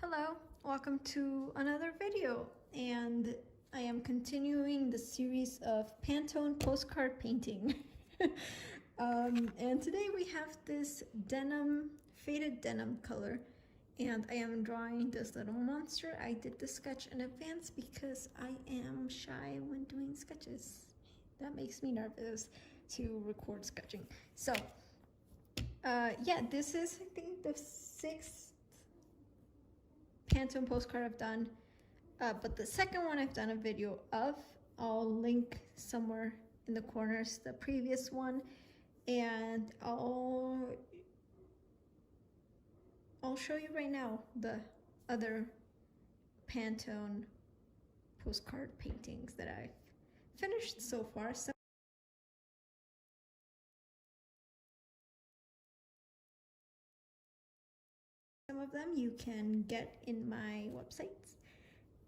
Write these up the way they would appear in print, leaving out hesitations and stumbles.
Hello, welcome to another video, and I am continuing the series of Pantone postcard painting. And today we have this faded denim color, and I am drawing this little monster. I did the sketch in advance because I am shy when doing sketches. That makes me nervous to record sketching. So, yeah, this is, I think, the 6th Pantone postcard I've done, but the second one I've done a video of. I'll link somewhere in the corners the previous one, and I'll show you right now the other Pantone postcard paintings that I've finished so far. Some of them you can get in my websites,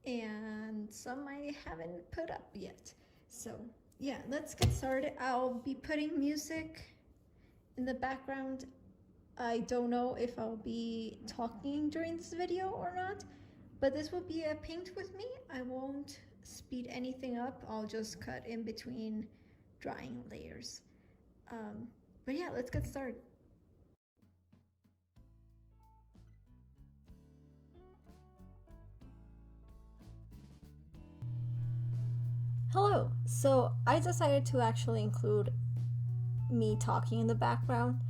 and some I haven't put up yet. So yeah, let's get started. I'll be putting music in the background. I don't know if I'll be talking during this video or not, but this will be a paint with me. I won't speed anything up. I'll just cut in between drying layers. But yeah, let's get started. Hello! So I decided to actually include me talking in the background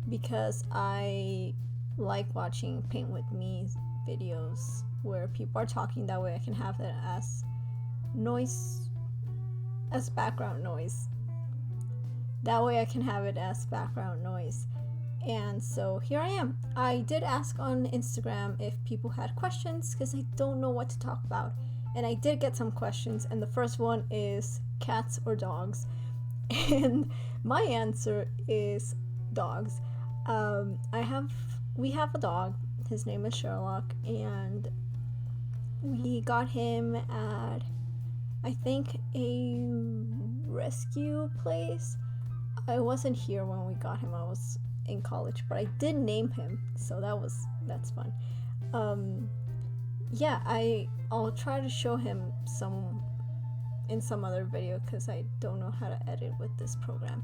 because I like watching Paint With Me videos where people are talking. That way I can have it as background noise. That way I can have it as background noise. And so here I am. I did ask on Instagram if people had questions because I don't know what to talk about. And I did get some questions, and the first one is cats or dogs. And my answer is dogs. We have a dog. His name is Sherlock, and we got him at, I think, a rescue place. I wasn't here when we got him. I was in college, but I did name him, so that's fun. Yeah, I'll try to show him in some other video because I don't know how to edit with this program.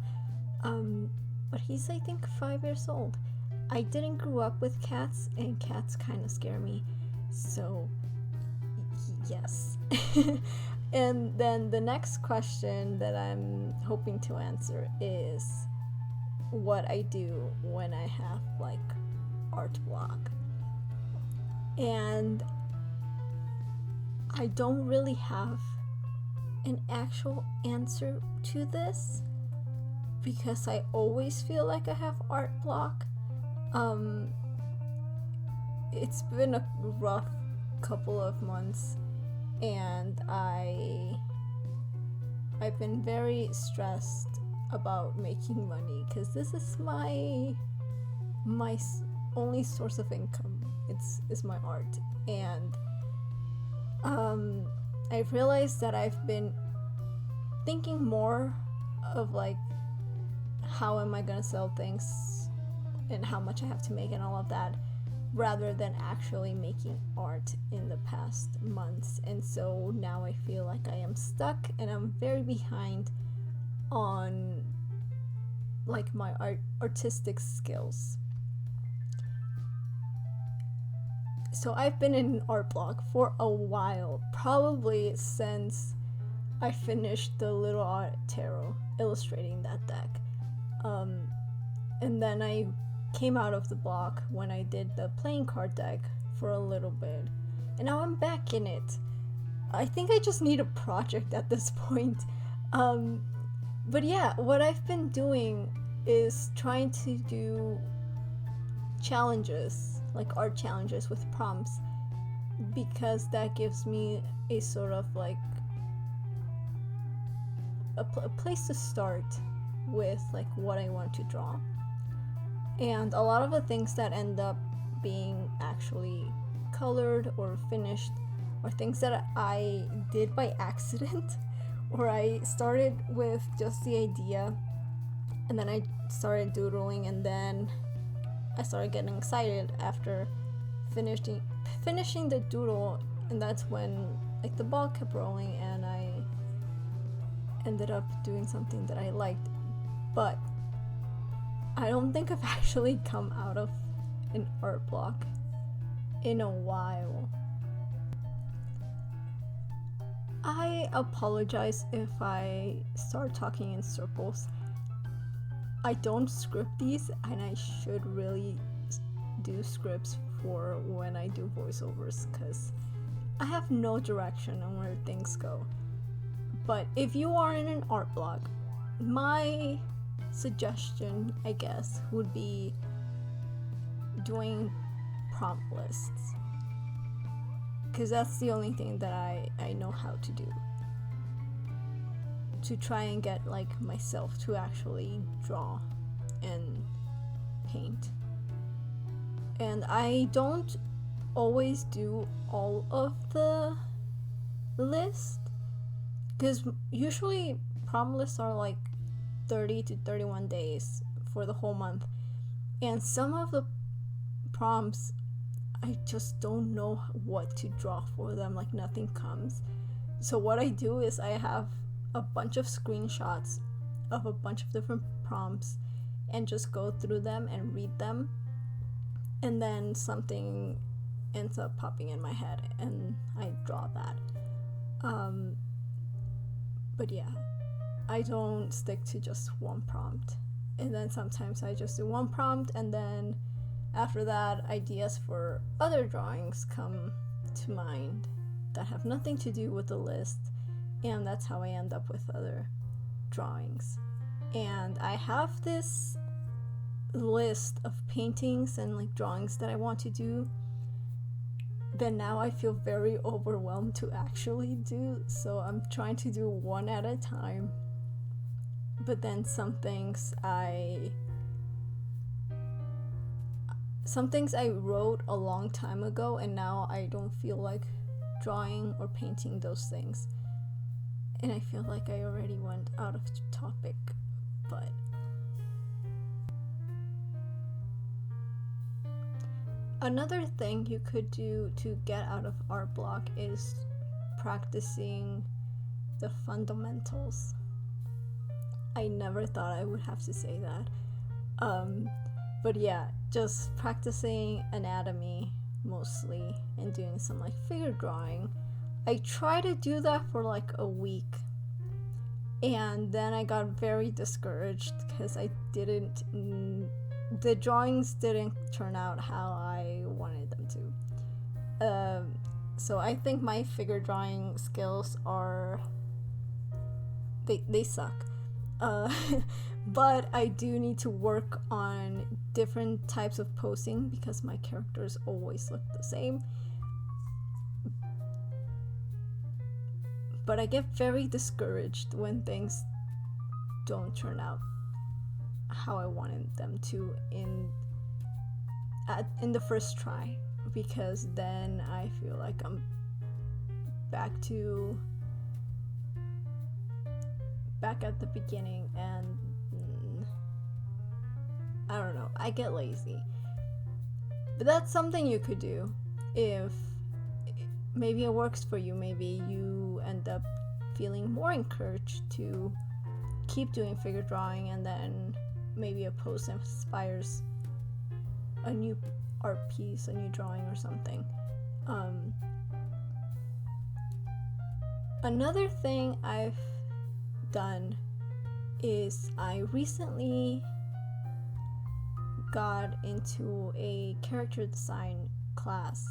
But he's, I think, 5 years old. I didn't grow up with cats, and cats kind of scare me, so yes. And then the next question that I'm hoping to answer is what I do when I have like art block. And I don't really have an actual answer to this because I always feel like I have art block. It's been a rough couple of months, and I've been very stressed about making money because this is my only source of income. It's my art, and I've realized that I've been thinking more of like how am I gonna sell things and how much I have to make and all of that, rather than actually making art in the past months. And so now I feel like I am stuck and I'm very behind on like my artistic skills. So I've been in an art block for a while, probably since I finished the Little Art Tarot, illustrating that deck. And then I came out of the block when I did the playing card deck for a little bit. And now I'm back in it. I think I just need a project at this point. But yeah, what I've been doing is trying to do challenges, like art challenges with prompts, because that gives me a sort of like a place to start with like what I want to draw. And a lot of the things that end up being actually colored or finished are things that I did by accident, or I started with just the idea and then I started doodling, and then I started getting excited after finishing finishing the doodle, and that's when like the ball kept rolling and I ended up doing something that I liked. But I don't think I've actually come out of an art block in a while. I apologize if I start talking in circles. I don't script these, and I should really do scripts for when I do voiceovers, because I have no direction on where things go. But if you are in an art block, my suggestion, I guess, would be doing prompt lists, because that's the only thing that I know how to do, to try and get like myself to actually draw and paint. And I don't always do all of the list, because usually prompt lists are like 30 to 31 days for the whole month, and some of the prompts I just don't know what to draw for them, like nothing comes. So what I do is I have a bunch of screenshots of a bunch of different prompts and just go through them and read them, and then something ends up popping in my head and I draw that. But yeah, I don't stick to just one prompt, and then sometimes I just do one prompt, and then after that ideas for other drawings come to mind that have nothing to do with the list, and that's how I end up with other drawings. And I have this list of paintings and like drawings that I want to do that now I feel very overwhelmed to actually do, so I'm trying to do one at a time. But then some things I wrote a long time ago, and now I don't feel like drawing or painting those things, and I feel like I already went out of topic. But another thing you could do to get out of art block is practicing the fundamentals. I never thought I would have to say that. But yeah, just practicing anatomy mostly and doing some like figure drawing. I tried to do that for like a week, and then I got very discouraged because the drawings didn't turn out how I wanted them to. So I think my figure drawing skills are they suck. But I do need to work on different types of posing because my characters always look the same. But I get very discouraged when things don't turn out how I wanted them to in the first try, because then I feel like I'm back at the beginning, and I don't know, I get lazy. But that's something you could do if maybe it works for you. Maybe you end up feeling more encouraged to keep doing figure drawing, and then maybe a post inspires a new art piece, a new drawing or something. Another thing I've done is I recently got into a character design class,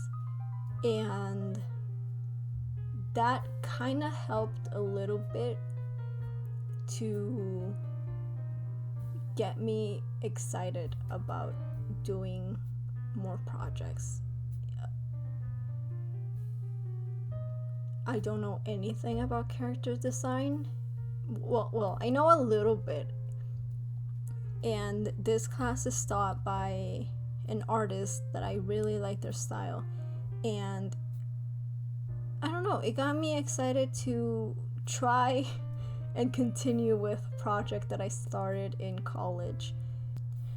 and that kind of helped a little bit to get me excited about doing more projects. I don't know anything about character design. Well, I know a little bit, and this class is taught by an artist that I really like their style, and I don't know, it got me excited to try and continue with a project that I started in college.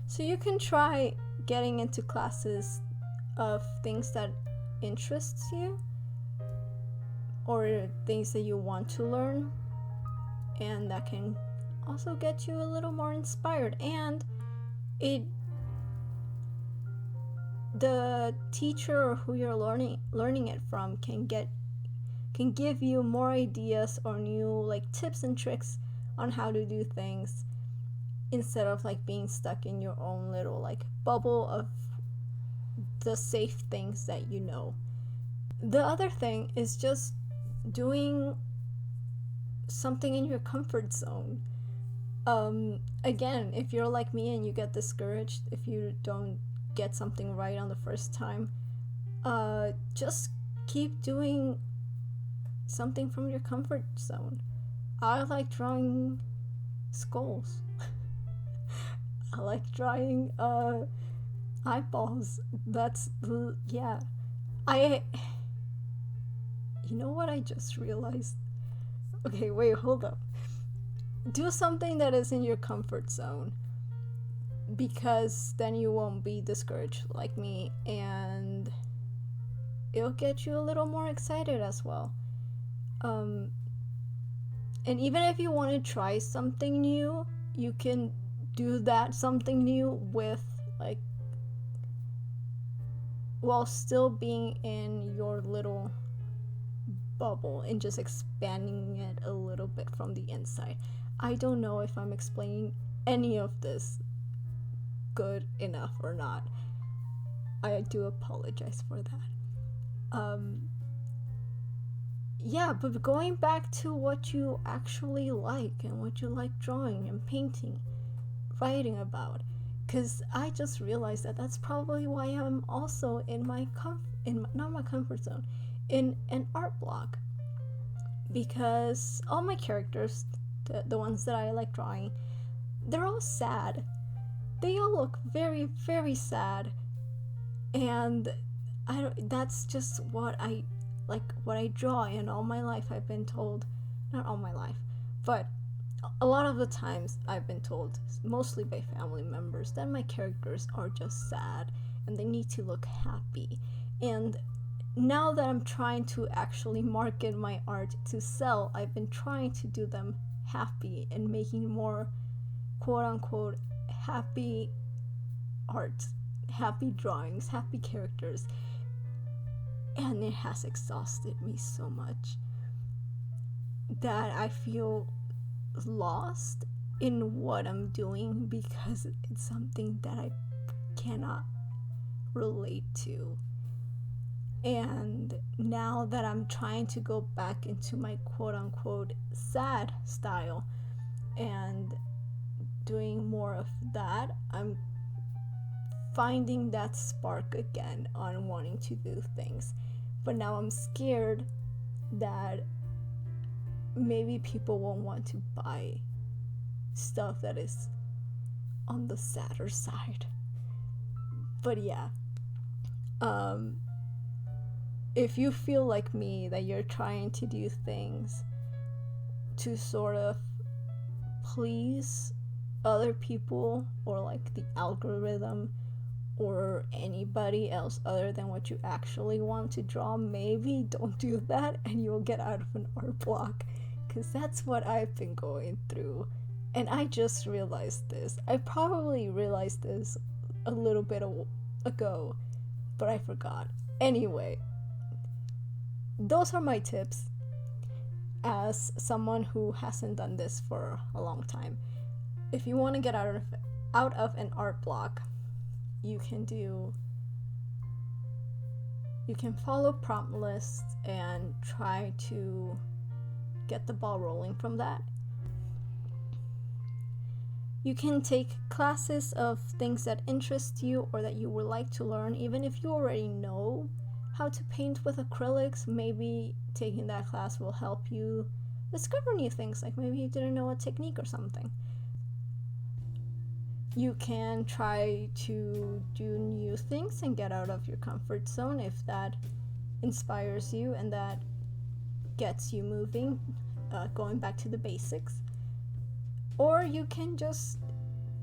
So you can try getting into classes of things that interests you or things that you want to learn, and that can also get you a little more inspired. And the teacher or who you're learning it from can give you more ideas or new like tips and tricks on how to do things, instead of like being stuck in your own little like bubble of the safe things that you know. The other thing is just doing something in your comfort zone. Again, if you're like me and you get discouraged if you don't get something right on the first time, just keep doing something from your comfort zone. I like drawing skulls. I like drawing eyeballs. Yeah. You know what I just realized? Okay, wait, hold up. Do something that is in your comfort zone, because then you won't be discouraged like me, and it'll get you a little more excited as well. And even if you want to try something new, you can do that something new with like, while still being in your little bubble and just expanding it a little bit from the inside. I don't know if I'm explaining any of this good enough or not. I do apologize for that. Yeah, but going back to what you actually like and what you like drawing and painting, writing about, because I just realized that that's probably why I'm also in not my comfort zone, in an art block, because all my characters, the ones that I like drawing, they're all sad. They all look very, very sad, and that's just what I draw. And all my life I've been told, not all my life, but a lot of the times I've been told, mostly by family members, that my characters are just sad and they need to look happy. And now that I'm trying to actually market my art to sell, I've been trying to do them happy and making more quote-unquote happy art, happy drawings, happy characters. And it has exhausted me so much that I feel lost in what I'm doing, because it's something that I cannot relate to. And now that I'm trying to go back into my quote-unquote sad style and doing more of that, I'm finding that spark again on wanting to do things. But now I'm scared that maybe people won't want to buy stuff that is on the sadder side. But yeah, if you feel like me, that you're trying to do things to sort of please other people or like the algorithm or anybody else other than what you actually want to draw, maybe don't do that and you'll get out of an art block, because that's what I've been going through. And I just realized this. I probably realized this a little bit ago, but I forgot. Anyway, those are my tips as someone who hasn't done this for a long time. If you want to get out of an art block, you can follow prompt lists and try to get the ball rolling from that. You can take classes of things that interest you or that you would like to learn. Even if you already know how to paint with acrylics, maybe taking that class will help you discover new things, like maybe you didn't know a technique or something. You can try to do new things and get out of your comfort zone if that inspires you and that gets you moving, going back to the basics. Or you can just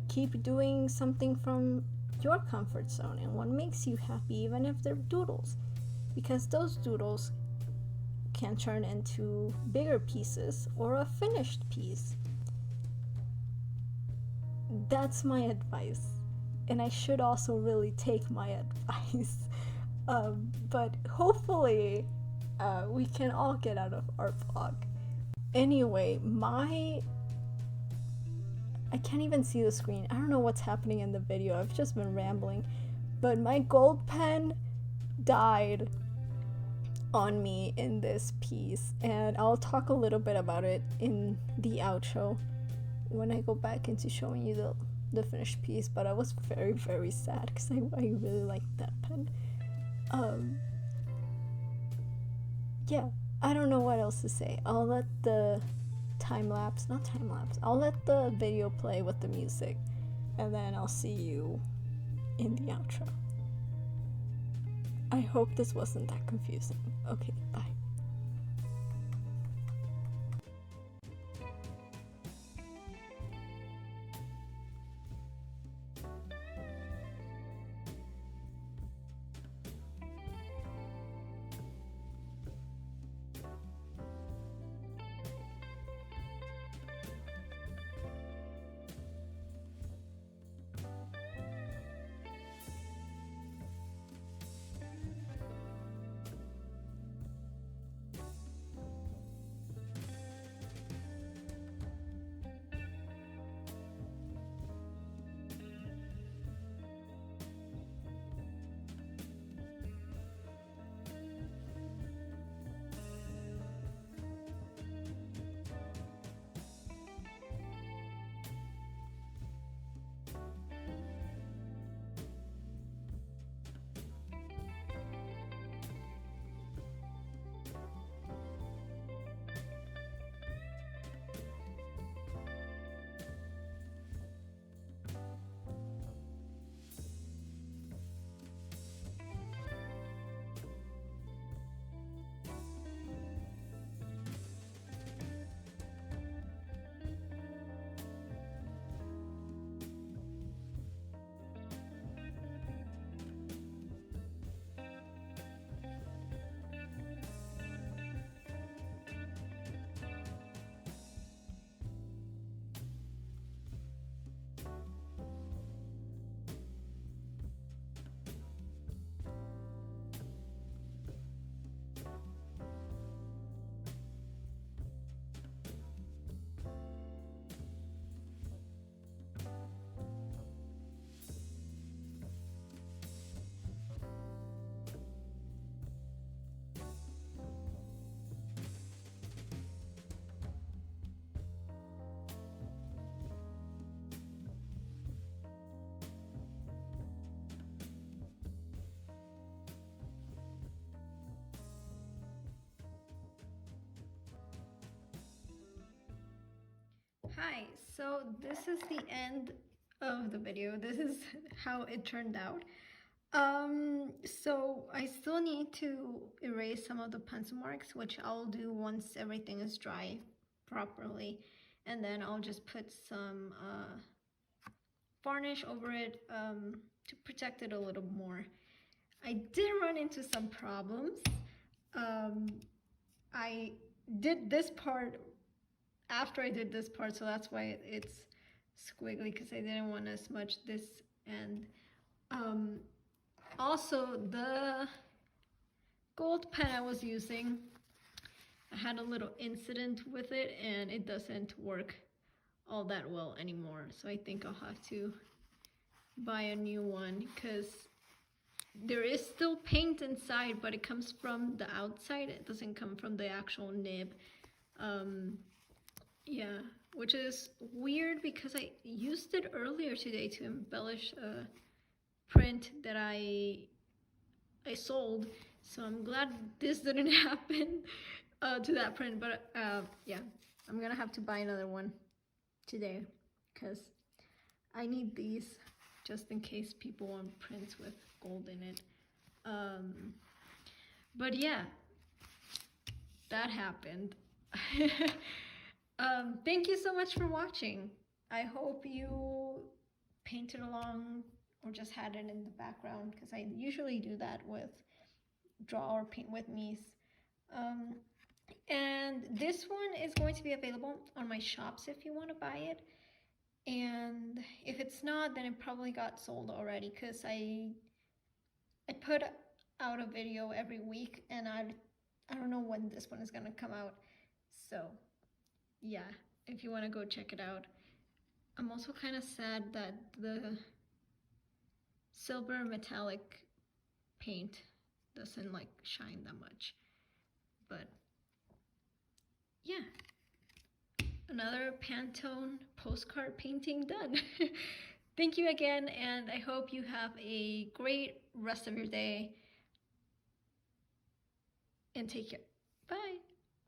keep doing something from your comfort zone and what makes you happy, even if they're doodles. because those doodles can turn into bigger pieces or a finished piece. That's my advice, and I should also really take my advice. But hopefully we can all get out of art vlog. Anyway, I can't even see the screen. I don't know what's happening in the video. I've just been rambling. But my gold pen died on me in this piece, and I'll talk a little bit about it in the outro when I go back into showing you the finished piece. But I was very, very sad because I really liked that pen. Yeah, I don't know what else to say. I'll let the I'll let the video play with the music, and then I'll see you in the outro. I hope this wasn't that confusing. Okay, bye. Hi, so this is the end of the video. This is how it turned out. So I still need to erase some of the pencil marks, which I'll do once everything is dry properly. And then I'll just put some varnish over it to protect it a little more. I did run into some problems. I did this part after I did this part, so that's why it's squiggly, because I didn't want to smudge this end. Also, the gold pen I was using, I had a little incident with it and it doesn't work all that well anymore, so I think I'll have to buy a new one, because there is still paint inside, but it comes from the outside. It doesn't come from the actual nib. Yeah, which is weird because I used it earlier today to embellish a print that I sold, so I'm glad this didn't happen to that print. But yeah, I'm gonna have to buy another one today because I need these just in case people want prints with gold in it. But yeah, that happened. Thank you so much for watching. I hope you painted along or just had it in the background, because I usually do that with draw or paint with me's. And this one is going to be available on my shops if you want to buy it. And if it's not, then it probably got sold already, because I put out a video every week, and I don't know when this one is gonna come out. So yeah, if you want to go check it out. I'm also kind of sad that the silver metallic paint doesn't like shine that much, but yeah, another Pantone postcard painting done. Thank you again, and I hope you have a great rest of your day, and take care.